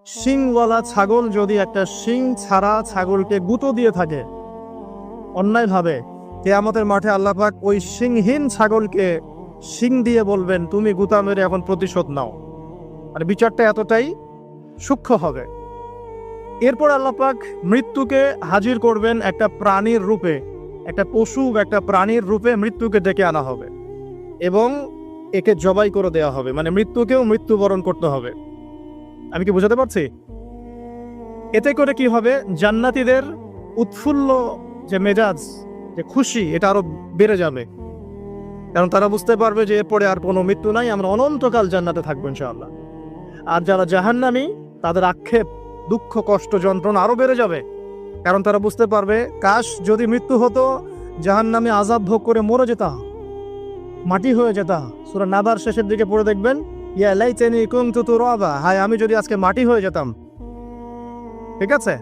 শিংওয়ালা ছাগল যদি একটা শিং ছাড়া ছাগলকে গুঁতো দিয়ে থাকে অন্যায়ভাবে, কিয়ামতের মাঠে আল্লাহ পাক ওই শিংহীন ছাগলকে শিং দিয়ে বলবেন, তুমি গুঁতা মেরে এখন প্রতিশোধ নাও। আর বিচারটা এতটাই সূক্ষ্ম হবে। এরপর আল্লাহ পাক মৃত্যুকে হাজির করবেন একটা প্রাণীর রূপে, একটা পশু, একটা প্রাণীর রূপে মৃত্যুকে ডেকে আনা হবে এবং একে জবাই করে দেওয়া হবে, মানে মৃত্যুকেও মৃত্যুবরণ করতে হবে। আমি কি বোঝাতে পারছি? এতে করে কি হবে, জান্নাতীদের উৎফুল্ল যে মেজাজ, যে খুশি, এটা আরো বেড়ে যাবে। কারণ তারা বুঝতে পারবে যে এরপরে আর কোনো মৃত্যু নাই, আমরা অনন্তকাল জান্নাতে থাকবো ইনশাআল্লাহ। আর যারা জাহান্নামী, তাদের আক্ষেপ, দুঃখ, কষ্ট, যন্ত্রণা আরো বেড়ে যাবে। কারণ তারা বুঝতে পারবে, কাশ যদি মৃত্যু হতো, জাহান্নামে আযাব ভোগ করে মরে যেতাম, মাটি হয়ে যেতাম। সূরা নাবার শেষের দিকে পড়ে দেখবেন, ইয়া লাইতানি কুনতু তুরাবা, হায় আমি যদি আজকে মাটি হয়ে যেতাম। ঠিক আছে?